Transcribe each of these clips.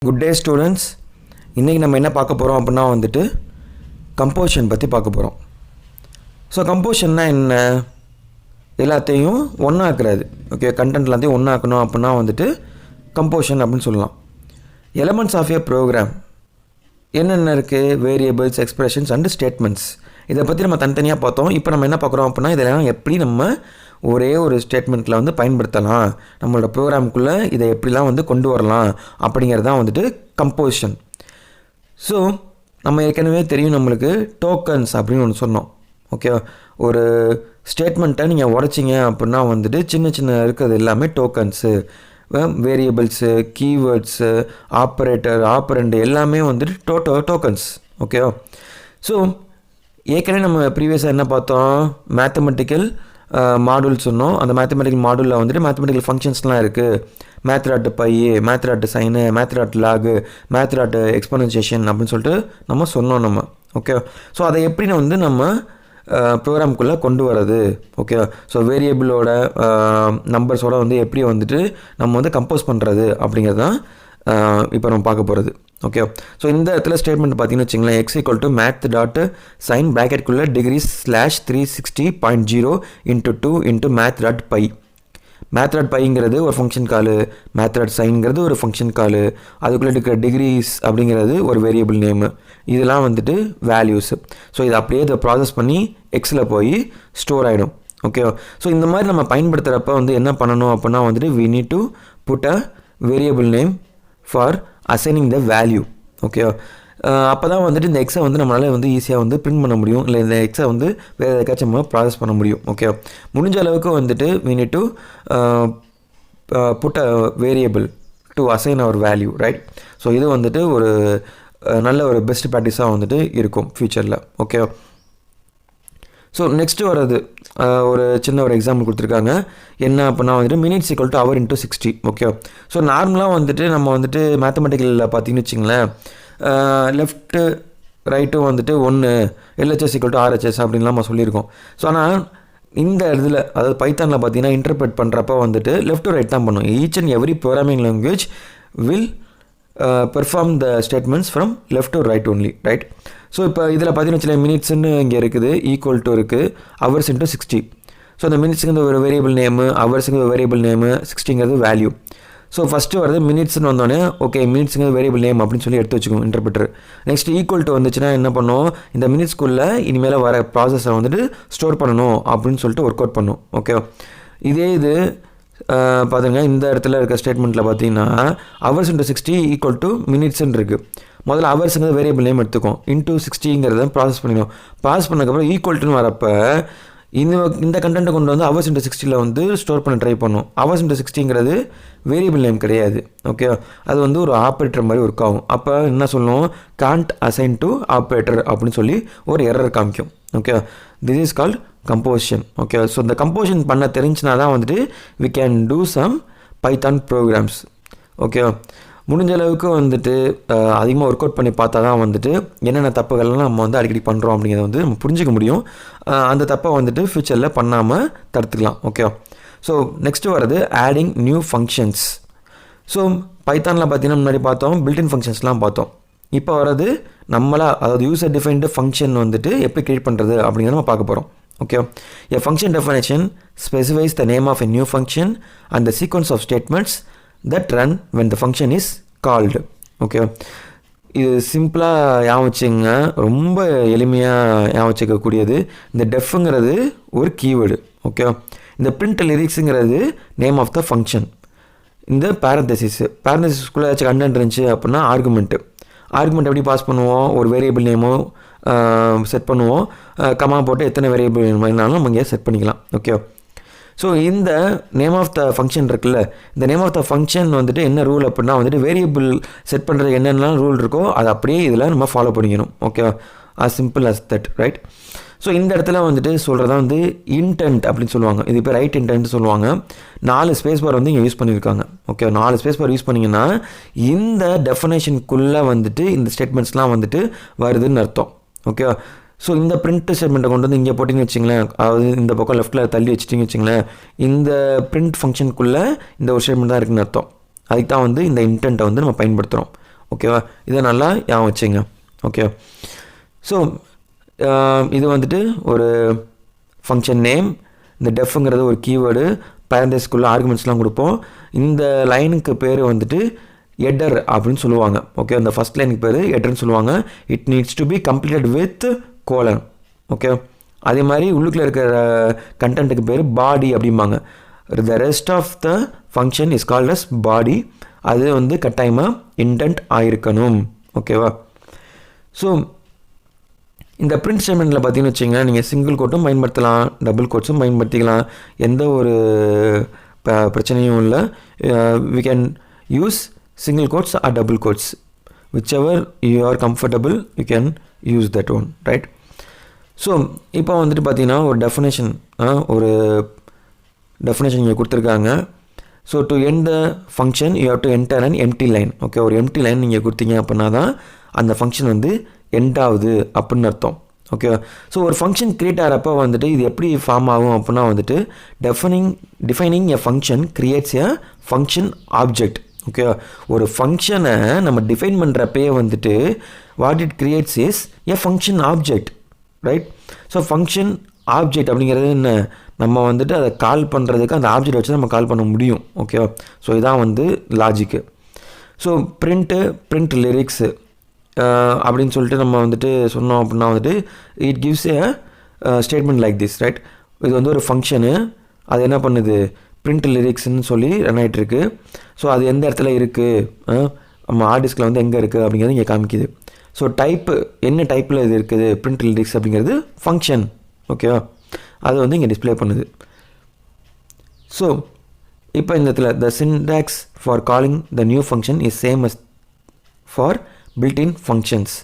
Good day students. இன்றைக்கி நம்ம என்ன பார்க்க போகிறோம் அப்படின்னா வந்துட்டு கம்போசிஷன் பற்றி பார்க்க போகிறோம். ஸோ கம்போசிஷன்னா என்ன? எல்லாத்தையும் ஒன்றாக்குறது. ஓகே, கண்டென்ட் எல்லாத்தையும் ஒன்றாக்கணும் அப்படின்னா வந்துட்டு கம்போசிஷன் அப்படின்னு சொல்லலாம். எலமெண்ட்ஸ் ஆஃப் ஏ ப்ரோக்ராம் என்னென்ன இருக்குது? Variables, expressions and statements. இதை பற்றி நம்ம தனித்தனியாக பார்த்தோம். இப்போ நம்ம என்ன பார்க்குறோம் அப்படின்னா இதெல்லாம் எப்படி நம்ம ஒரே ஒரு ஸ்டேட்மெண்ட்டில் வந்து பயன்படுத்தலாம், நம்மளோட ப்ரோக்ராமுக்குள்ளே இதை எப்படிலாம் வந்து கொண்டு வரலாம் அப்படிங்கிறது தான் வந்துட்டு கம்போசிஷன். ஸோ நம்ம ஏற்கனவே தெரியும் நம்மளுக்கு டோக்கன்ஸ் அப்படின்னு ஒன்று சொன்னோம். ஓகே, ஒரு ஸ்டேட்மெண்ட்டை நீங்கள் உடைச்சிங்க அப்படின்னா வந்துட்டு சின்ன சின்ன இருக்கிறது எல்லாமே tokens. Variables, keywords, operator, operand எல்லாமே வந்துட்டு டோக்கன்ஸ். ஓகேவா? ஸோ ஏற்கனவே நம்ம ப்ரீவியஸாக என்ன பார்த்தோம்? மேத்தமெட்டிக்கல் மாடூல் சொன்னோம். அந்த மேத்தமெட்டிக்கல் மாடூலில் வந்துட்டு மேத்தமெட்டிக்கல் ஃபங்க்ஷன்ஸ்லாம் இருக்குது. மேத்ராட் பை, மேத்ராட் சைனு, மேத்ராட் லாகு, மேத்ராட் எக்ஸ்பொனன்சியேஷன் அப்படின்னு சொல்லிட்டு நம்ம சொன்னோம் நம்ம. ஓகே, ஸோ அதை எப்படி வந்து நம்ம ப்ரோக்ராம்குள்ளே கொண்டு வரது? ஓகே, ஸோ வேரியபிளோட நம்பர்ஸோட வந்து எப்படி வந்துட்டு நம்ம வந்து கம்போஸ் பண்ணுறது அப்படிங்கிறது தான் இப்போ நம்ம பார்க்க போகிறது. ஓகே, ஸோ இந்த இடத்துல ஸ்டேட்மெண்ட் பார்த்தீங்கன்னு வச்சுங்களேன், X equal to math dot sin ப்ராக்கெட்குள்ளே degrees slash 360.0 into 2 into math dot pi. Math dot பைங்கிறது ஒரு ஃபங்க்ஷன் காலு, மேத் டாட் சைன்ங்கிறது ஒரு ஃபங்க்ஷன் காலு, அதுக்குள்ளே இருக்கிற டிகிரிஸ் அப்படிங்கிறது ஒரு வேரியபிள் நேமு. இதெல்லாம் வந்துட்டு வேல்யூஸு. ஸோ இதை அப்படியே இதை ப்ராசஸ் பண்ணி எக்ஸில் போய் ஸ்டோர் ஆகிடும். ஓகே, ஸோ இந்த மாதிரி நம்ம பயன்படுத்துகிறப்ப வந்து என்ன பண்ணணும் அப்படின்னா வந்துட்டு we need to put a variable name for assigning the value. Okay, அப்போ தான் வந்துட்டு இந்த எக்ஸை வந்து நம்மளால் வந்து ஈஸியாக வந்து பிரிண்ட் பண்ண முடியும், இல்லை இந்த எக்ஸை வந்து வேறு எதுக்காச்சும் நம்ம ப்ராசஸ் பண்ண முடியும். ஓகே, முடிஞ்ச அளவுக்கு வந்துட்டு we need to put a variable to assign our value, right? So இது வந்துட்டு ஒரு நல்ல ஒரு பெஸ்ட் ப்ராக்டிஸாக வந்துட்டு இருக்கும் ஃப்யூச்சரில். ஓகே, ஸோ நெக்ஸ்ட்டு வர்றது ஒரு சின்ன ஒரு எக்ஸாம்பிள் கொடுத்துருக்காங்க. என்ன அப்படின்னா வந்துட்டு minutes equal to hour into 60. Okay, so நார்மலாக வந்துட்டு நம்ம வந்துட்டு மேத்தமெட்டிக்கலில் பார்த்தீங்கன்னு வச்சிங்களேன், லெஃப்ட்டு ரைட்டும் வந்துட்டு 1 LHS ஈக்குவல் டு RHS அப்படின்லாம் நம்ம சொல்லியிருக்கோம். ஸோ ஆனால் இந்த இதில் அதாவது பைத்தானில் பார்த்தீங்கன்னா இன்டர்பிரேட் பண்ணுறப்ப வந்துட்டு லெஃப்ட் டு ரைட் தான் பண்ணும். Each and every programming language will perform the statements from left to right only, right? So இப்போ இதில் பார்த்தீங்கன்னு வச்சுக்கோங்க, மினிட்ஸ்ன்னு இங்கே இருக்குது, ஈக்குவல் டு இருக்குது, ஹவர்ஸ் இன்ட்டு 60. ஸோ அந்த மினிட்ஸுங்கிறது ஒரு வேரியபிள் நேமு, ஹவர்ஸுங்கிறது வேரியபிள் நேமு, 60ங்கிறது வேல்யூ. ஸோ ஃபஸ்ட்டு வருது மினிட்ஸ்னு வந்தோடனே ஓகே மினிட்ஸுங்கிறது வேரியபிள் நேம் அப்படின்னு சொல்லி எடுத்து வச்சுக்கோங்க இன்டர்பிரட்டர். நெக்ஸ்ட் ஈக்குவல் டு வந்துச்சுன்னா என்ன பண்ணும், இந்த மினிட்ஸ்குள்ளே இனிமேல் வர ப்ராசஸை வந்துட்டு ஸ்டோர் பண்ணணும் அப்படின்னு சொல்லிட்டு ஒர்க் அவுட் பண்ணும். ஓகே, இதே இது பார்த்துங்க, இந்த இடத்துல இருக்க ஸ்டேட்மெண்ட்டில் பார்த்தீங்கன்னா ஹவர்ஸ் இன்ட்டு 60 ஈக்குவல் டு மினிட்ஸ்ன்னு இருக்குது. முதல்ல ஹவர்ஸுங்கிறது வேரியபிள் நேம் எடுத்துக்கும், இன்ட்டு 60ங்கிறத ப்ராசஸ் பண்ணிடும். ப்ராசஸ் பண்ணதுக்கப்புறம் ஈக்குவல் டுன்னு வரப்போ இந்த கண்டென்ட்டை கொண்டு வந்து ஹவர்ஸ் இன்ட்டு 60ல் வந்து ஸ்டோர் பண்ண ட்ரை பண்ணும். ஹவர்ஸ் இன்ட்டு 60ங்கிறது வேரியபிள் நேம் கிடையாது. ஓகே, அது வந்து ஒரு ஆப்ரேட்டர் மாதிரி ஒர்க் ஆகும். அப்போ என்ன சொல்லணும், கான்ட் அசைன் டு ஆப்ரேட்டர் அப்படின்னு சொல்லி ஒரு எரர் காமிக்கும். Okay, this is called composition. Okay, so இந்த கம்போசிஷன் பண்ண தெரிஞ்சுனா தான் வந்துட்டு we can do some Python programs. Okay, முடிஞ்ச அளவுக்கு வந்துட்டு அதிகமாக ஒர்க் அவுட் பண்ணி பார்த்தா தான் வந்துட்டு என்னென்ன தப்புகள்லாம் நம்ம வந்து அடிக்கடி பண்ணுறோம் அப்படிங்கிறத வந்து நம்ம புரிஞ்சிக்க முடியும். அந்த தப்பை வந்துட்டு ஃப்யூச்சரில் பண்ணாமல் தடுத்துக்கலாம். ஓகே, ஸோ நெக்ஸ்ட்டு வர்றது ஆடிங் நியூ ஃபங்க்ஷன்ஸ். ஸோ பைத்தானில் பார்த்தீங்கன்னா முன்னாடி பார்த்தோம் பில்டின் ஃபங்க்ஷன்ஸ்லாம் பார்த்தோம். இப்போ வர்றது நம்மளாக அதாவது யூசர் டிஃபைன்டு ஃபங்க்ஷன் வந்துட்டு எப்படி க்ரியேட் பண்ணுறது அப்படிங்கிறத நம்ம பார்க்க போகிறோம். Okay, a function definition specifies the name of a new function and the sequence of statements that run when the function is called. Okay, இது சிம்பிளாக ஞாபகம் வச்சுங்க, ரொம்ப எளிமையாக ஞாபகம் வச்சுக்கக்கூடியது. இந்த டெஃப்ங்கிறது ஒரு கீவேர்டு. ஓகே, இந்த பிரிண்ட் லிரிக்ஸுங்கிறது நேம் ஆஃப் த ஃபங்க்ஷன். இந்த பேரந்தசிஸ்குள்ளே ஏதாச்சும் கண்டென்ட் இருந்துச்சு அப்படின்னா ஆர்குமெண்ட் எப்படி பாஸ் பண்ணுவோம், ஒரு வேரியபிள் நேமோ செட் பண்ணுவோம், கமா போட்டு எத்தனை வேரியபிள் வேணுமானாலும் நம்ம இங்கே செட் பண்ணிக்கலாம். ஓகே, ஸோ இந்த நேம் ஆஃப் த ஃபங்க்ஷன் இருக்குல்ல, இந்த நேம் ஆஃப் த ஃபங்க்ஷன் வந்துட்டு என்ன ரூல் அப்படின்னா வந்துட்டு வேரியபிள் செட் பண்ணுறது என்னென்னலாம் ரூல் இருக்கோ அதை அப்படியே இதில் நம்ம ஃபாலோ பண்ணிக்கணும். Okay, as simple as that, right? So இந்த இடத்துல வந்துட்டு சொல்கிறதா வந்து இன்டென்ட் அப்படின்னு சொல்லுவாங்க. இது இப்போ ரைட் இன்டென்ட் சொல்லுவாங்க. 4 ஸ்பேஸ் பார் வந்து இங்கே யூஸ் பண்ணியிருக்காங்க. ஓகே, 4 ஸ்பேஸ் பார் யூஸ் பண்ணிங்கன்னா இந்த டெஃபினேஷனுக்குள்ளே வந்துட்டு இந்த ஸ்டேட்மெண்ட்ஸ்லாம் வந்துட்டு வருதுன்னு அர்த்தம். ஓகே, ஸோ இந்த பிரிண்ட் ஸ்டேட்மெண்ட்டை கொண்டு வந்து இங்கே போட்டிங்கன்னு வச்சிங்களேன், அதாவது இந்த பக்கம் லெஃப்ட்டில் தள்ளி வச்சிட்டிங்கன்னு வச்சிங்களேன், இந்த பிரிண்ட் ஃபங்க்ஷனுக்குள்ளே இந்த ஒரு ஸ்டேட்மெண்ட் தான் இருக்குதுன்னு அர்த்தம். அதுக்கு தான் வந்து இந்த இன்டென்ட்டை வந்து நம்ம பயன்படுத்துகிறோம். ஓகேவா? இதை நல்லா ஞாபகம் வச்சுங்க. ஓகே, ஸோ இது வந்துட்டு ஒரு ஃபங்க்ஷன் நேம். இந்த டெஃப்ங்கிறது ஒரு கீவேர்டு, பேரண்டஸ்க்குள்ளே ஆர்குமெண்ட்ஸ்லாம் கொடுப்போம். இந்த லைனுக்கு பேர் வந்துட்டு எடர் அப்படின்னு சொல்லுவாங்க. ஓகே, இந்த ஃபஸ்ட் லைனுக்கு பேர் எடர்னு சொல்லுவாங்க. It needs to be completed with colon. Okay, அதே மாதிரி உள்ளுக்குள்ளே இருக்கிற கண்டென்ட்டுக்கு பேர் பாடி அப்படிம்பாங்க. The rest of the function is called as body. அது வந்து கட்டாயமாக இன்டென்ட் ஆகிருக்கணும். ஓகேவா? ஸோ இந்த பிரிண்ட் ஸ்டேட்மெண்ட்டில் பார்த்தீங்கன்னு வச்சிங்கன்னா நீங்கள் சிங்கிள் கோட்டும் பயன்படுத்தலாம், டபுள் கோட்ஸும் பயன்படுத்திக்கலாம். எந்த ஒரு பிரச்சனையும் இல்லை. We can use single quotes or double quotes, whichever you are comfortable you can use that one, right? So இப்போ வந்துட்டு பார்த்தீங்கன்னா ஒரு டெஃபினேஷன் இங்கே கொடுத்துருக்காங்க. So to end the function you have to enter an empty line. Okay, ஒரு empty line நீங்கள் கொடுத்தீங்க அப்படின்னா தான் அந்த ஃபங்க்ஷன் வந்து எண்ட் ஆகுது அப்படின்னு அர்த்தம். ஓகே, ஸோ ஒரு ஃபங்க்ஷன் க்ரியேட் ஆகிறப்ப வந்துட்டு இது எப்படி ஃபார்ம் ஆகும் அப்படின்னா வந்துட்டு defining a function creates a function object. Okay, ஒரு ஃபங்க்ஷனை நம்ம டிஃபைன் பண்ணுறப்பே வந்துட்டு what it creates is a function object, right? So function object அப்படிங்கிறது என்ன, நம்ம வந்துட்டு அதை கால் பண்ணுறதுக்கு அந்த ஆப்ஜெக்ட் வச்சு நம்ம கால் பண்ண முடியும். ஓகேவா? ஸோ இதான் வந்து லாஜிக்கு. ஸோ பிரிண்ட் லிரிக்ஸு அப்படின்னு சொல்லிட்டு நம்ம வந்துட்டு சொன்னோம் அப்படின்னா வந்துட்டு it gives a statement like this, right? இது வந்து ஒரு ஃபங்க்ஷனு, அது என்ன பண்ணுது, பிரிண்ட் லிரிக்ஸ்ன்னு சொல்லி ரன் ஆகிட்டுருக்கு. ஸோ அது எந்த இடத்துல இருக்குது, நம்ம ஹார்ட் டிஸ்கில் வந்து எங்கே இருக்குது அப்படிங்கிறது இங்கே காமிக்குது. ஸோ டைப்பு என்ன டைப்பில் இது இருக்குது, பிரிண்ட் லிரிக்ஸ் அப்படிங்கிறது ஃபங்க்ஷன். ஓகேவா? அது வந்து இங்கே டிஸ்பிளே பண்ணுது. ஸோ இப்போ இந்த இடத்துல the syntax for calling the new function is same as for built in functions.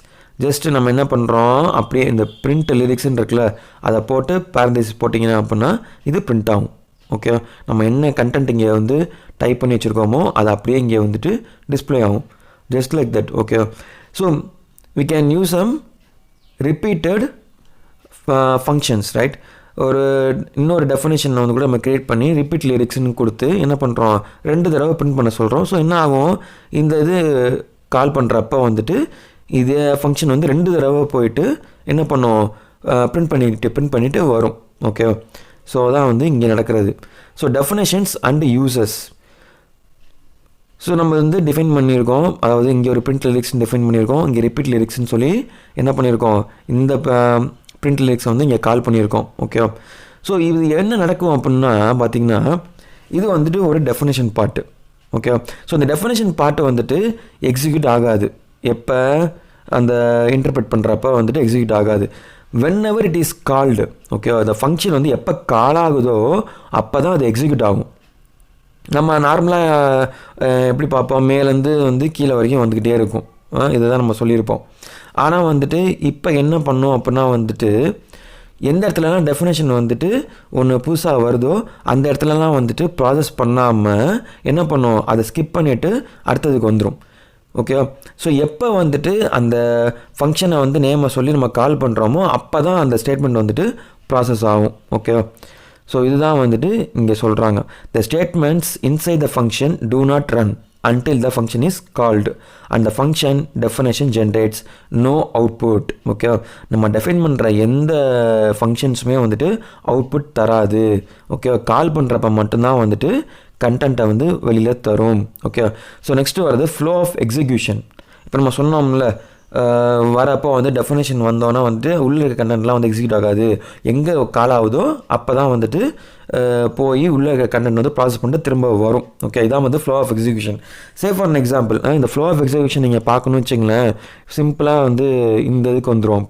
Just நம்ம என்ன பண்ணுறோம், அப்படியே இந்த பிரிண்ட் லிரிக்ஸ்ன்னு இருக்குல்ல அதை போட்டு பேரண்டைசிஸ் போட்டிங்கன்னா அப்படின்னா இது பிரிண்ட் ஆகும். ஓகே, நம்ம என்ன கண்டென்ட் இங்கே வந்து டைப் பண்ணி வச்சுருக்கோமோ அது அப்படியே இங்கே வந்துட்டு டிஸ்பிளே ஆகும், just like that. Okay, so we can use some repeated functions, right? இன்னொரு டெஃபினேஷனை வந்து கூட நம்ம க்ரியேட் பண்ணி ரிப்பீட் லிரிக்ஸ்னு கொடுத்து என்ன பண்ணுறோம், 2 தடவை பிரிண்ட் பண்ண சொல்கிறோம். ஸோ என்ன ஆகும், இந்த இது கால் பண்ணுறப்ப வந்துட்டு இதே ஃபங்க்ஷன் வந்து 2 தடவை போயிட்டு என்ன பண்ணும், பிரிண்ட் பண்ணிவிட்டு வரும். ஓகே, ஸோ அதான் வந்து இங்கே நடக்கிறது. So definitions and uses. So நம்ம வந்து டிஃபைன் பண்ணியிருக்கோம், அதாவது இங்கே ஒரு பிரிண்ட் லிரிக்ஸ்னு டிஃபைன் பண்ணியிருக்கோம், இங்கே ரிப்பீட் லிரிக்ஸ்னு சொல்லி என்ன பண்ணியிருக்கோம், இந்த பிரிண்ட் லிரிக்ஸை வந்து இங்கே கால் பண்ணியிருக்கோம். ஓகே, ஸோ இது என்ன நடக்கும் அப்படின்னா பார்த்திங்கன்னா இது வந்துட்டு ஒரு டெஃபினேஷன் பார்ட்டு. ஓகே, ஸோ இந்த டெஃபினேஷன் பார்ட்டு வந்துட்டு எக்ஸிக்யூட் ஆகாது. எப்போ அந்த இன்டர்பிரட் பண்ணுறப்ப வந்துட்டு எக்ஸிக்யூட் ஆகாது. whenever it is called. Okay, அந்த ஃபங்க்ஷன் வந்து எப்போ கால் ஆகுதோ அப்போ தான் அது எக்ஸிக்யூட் ஆகும். நம்ம நார்மலாக எப்படி பார்ப்போம், மேலேருந்து வந்து கீழே வரைக்கும் வந்துக்கிட்டே இருக்கும், இதை தான் நம்ம சொல்லியிருப்போம். ஆனால் வந்துட்டு இப்போ என்ன பண்ணோம் அப்படின்னா வந்துட்டு எந்த இடத்துலலாம் டெஃபினேஷன் வந்துட்டு ஒன்று புதுசாக வருதோ அந்த இடத்துலலாம் வந்துட்டு ப்ராசஸ் பண்ணாமல் என்ன பண்ணோம், அதை ஸ்கிப் பண்ணிவிட்டு அடுத்ததுக்கு வந்துடும். ஓகே, ஸோ எப்போ வந்துட்டு அந்த ஃபங்க்ஷனை வந்து நேமை சொல்லி நம்ம கால் பண்ணுறோமோ அப்போ தான் அந்த ஸ்டேட்மெண்ட் வந்துட்டு ப்ராசஸ் ஆகும். ஓகே, ஸோ இதுதான் வந்துட்டு இங்கே சொல்கிறாங்க, the statements inside the function do not run until the function is called and the function definition generates no output. Okay, நம்ம டெஃபைன் பண்ணுற எந்த ஃபங்க்ஷன்ஸுமே வந்துட்டு அவுட்புட் தராது. ஓகே, கால் பண்ணுறப்ப மட்டும்தான் வந்துட்டு கண்டென்ட்டை வந்து வெளியில் தரும். ஓகே, ஸோ நெக்ஸ்ட்டு வரது ஃப்ளோ ஆஃப் எக்ஸிக்யூஷன். இப்போ நம்ம சொன்னோம்ல, வரப்போ வந்து டெஃபினேஷன் வந்தோன்னா வந்துட்டு உள்ள இருக்க கண்டென்ட்லாம் வந்து எக்ஸிக்யூட் ஆகாது, எங்கே கால் ஆகுதோ அப்போ தான் வந்துட்டு போய் உள்ளே இருக்க கண்டென்ட் வந்து ப்ராசஸ் பண்ணிட்டு திரும்ப வரும். ஓகே, இதான் வந்து flow of execution. Say for an example, இந்த ஃப்ளோ ஆஃப் எக்ஸிக்யூஷன் நீங்கள் பார்க்கணும்னு வச்சிங்களேன், சிம்பிளாக வந்து இந்த இதுக்கு வந்துடும்.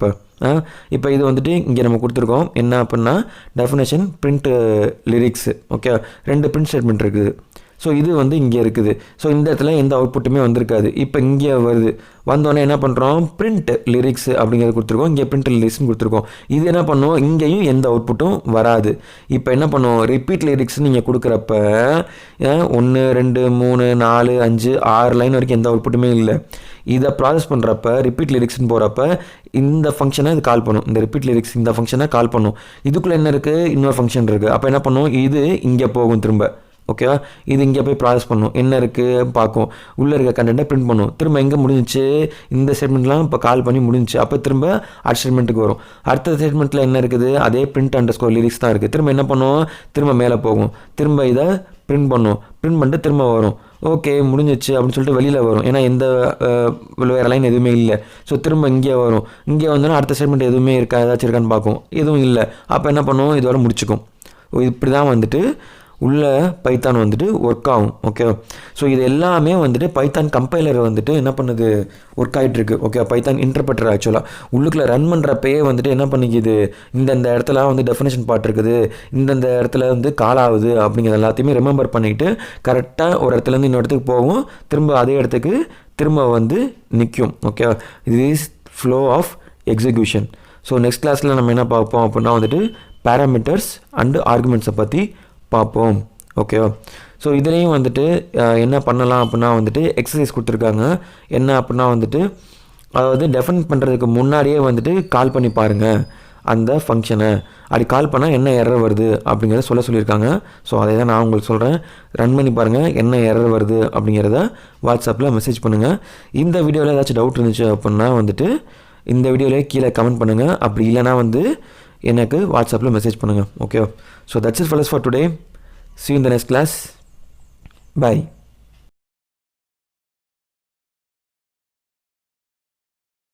இப்போ இது வந்துட்டு இங்கே நம்ம கொடுத்துருக்கோம் என்ன அப்படின்னா definition print lyrics. Okay, 2 print statement இருக்குது. ஸோ இது வந்து இங்கே இருக்குது. ஸோ இந்த இடத்துல எந்த அவுட்புட்டுமே வந்திருக்காது. இப்போ இங்கே வருது, வந்தோடனே என்ன பண்ணுறோம், பிரிண்ட் லிரிக்ஸ் அப்படிங்கிறது கொடுத்துருக்கோம், இங்கே பிரிண்ட் லிரிக்ஸ்னு கொடுத்துருக்கோம். இது என்ன பண்ணுவோம், இங்கேயும் எந்த அவுட்புட்டும் வராது. இப்போ என்ன பண்ணுவோம், ரிப்பீட் லிரிக்ஸ் நீங்கள் கொடுக்குறப்ப 1 2 3 4 5 6 லைன் வரைக்கும் எந்த அவுட்புட்டுமே இல்லை. இதை ப்ராசஸ் பண்ணுறப்ப ரிப்பீட் லிரிக்ஸ்னு போகிறப்ப இந்த ஃபங்க்ஷனை இது கால் பண்ணும், இந்த ரிப்பீட் லிரிக்ஸ் இந்த ஃபங்க்ஷனை கால் பண்ணும். இதுக்குள்ளே என்ன இருக்குது, இன்னொரு ஃபங்க்ஷன் இருக்குது. அப்போ என்ன பண்ணும், இது இங்கே போகும் திரும்ப. ஓகேவா. இது இங்கே போய் ப்ராசஸ் பண்ணும், என்ன இருக்குது பார்க்கும், உள்ளே இருக்க கண்டென்ட்டை பிரிண்ட் பண்ணும். திரும்ப எங்கே முடிஞ்சிச்சு, இந்த ஸ்டேட்மெண்ட்லாம் இப்போ கால் பண்ணி முடிஞ்சிச்சு. அப்போ திரும்ப அடுத்த ஸ்டேட்மெண்ட்டுக்கு வரும். அடுத்த ஸ்டேட்மெண்ட்டில் என்ன இருக்குது, அதே பிரிண்ட் அண்டர் ஸ்கோர் லிரிக்ஸ் தான் இருக்குது. திரும்ப என்ன பண்ணும், திரும்ப மேலே போகும், திரும்ப இதை பிரிண்ட் பண்ணும், பிரிண்ட் பண்ணிட்டு திரும்ப வரும். ஓகே முடிஞ்சிச்சு அப்படின்னு சொல்லிட்டு வெளியில் வரும், ஏன்னா எந்த வேறு லைன் எதுவுமே இல்லை. ஸோ திரும்ப இங்கே வரும், இங்கே வந்தோன்னா அடுத்த ஸ்டேட்மெண்ட் எதுவுமே இருக்கா, ஏதாச்சும் இருக்கான்னு பார்க்கும், எதுவும் இல்லை. அப்போ என்ன பண்ணும், இதோட முடிச்சுக்கும். இப்படி தான் வந்துட்டு உள்ள பைத்தான் வந்துட்டு ஒர்க் ஆகும். ஓகே. ஸோ இது எல்லாமே வந்துட்டு பைத்தான் கம்பைலர் வந்துட்டு என்ன பண்ணுது, ஒர்க் ஆகிட்டுருக்கு. ஓகே. பைத்தான் இன்டர்பிரட்டர் ஆக்சுவலாக உள்ளுக்குள்ளே ரன் பண்ணுறப்பயே வந்துட்டு என்ன பண்ணிக்குது, இந்தந்த இடத்துல வந்து டெஃபினேஷன் பார்ட் இருக்குது, இந்தந்த இடத்துல வந்து கால் ஆகுது அப்படிங்கிறது எல்லாத்தையுமே ரிமெம்பர் பண்ணிவிட்டு கரெக்டாக ஒரு இடத்துலேருந்து இன்னொரு இடத்துக்கு போகும், திரும்ப அதே இடத்துக்கு திரும்ப வந்து நிற்கும். ஓகே. இது is flow of execution. So next கிளாஸில் நம்ம என்ன பார்ப்போம் அப்படின்னா வந்துட்டு பேராமீட்டர்ஸ் அண்டு ஆர்குமெண்ட்ஸை பற்றி பார்ப்போம். ஓகேவா. ஸோ இதுலேயும் வந்துட்டு என்ன பண்ணலாம் அப்படின்னா வந்துட்டு எக்ஸசைஸ் கொடுத்துருக்காங்க. என்ன அப்படின்னா வந்துட்டு அதாவது டெஃபைன் பண்ணுறதுக்கு முன்னாடியே வந்துட்டு கால் பண்ணி பாருங்கள் அந்த ஃபங்க்ஷனை. அப்படி கால் பண்ணால் என்ன எரர் வருது அப்படிங்கிறத சொல்லியிருக்காங்க. ஸோ அதை தான் நான் உங்களுக்கு சொல்கிறேன். ரன் பண்ணி பாருங்கள், என்ன எரர் வருது அப்படிங்கிறத வாட்ஸ்அப்பில் மெசேஜ் பண்ணுங்கள். இந்த வீடியோவில் ஏதாச்சும் டவுட் இருந்துச்சு அப்படின்னா வந்துட்டு இந்த வீடியோவிலே கீழே கமெண்ட் பண்ணுங்கள். அப்படி இல்லைனா வந்து எனக்கு வாட்ஸ்அப்பில் மெசேஜ் பண்ணுங்கள். Okay. So that's it for today. See you in the next class. Bye.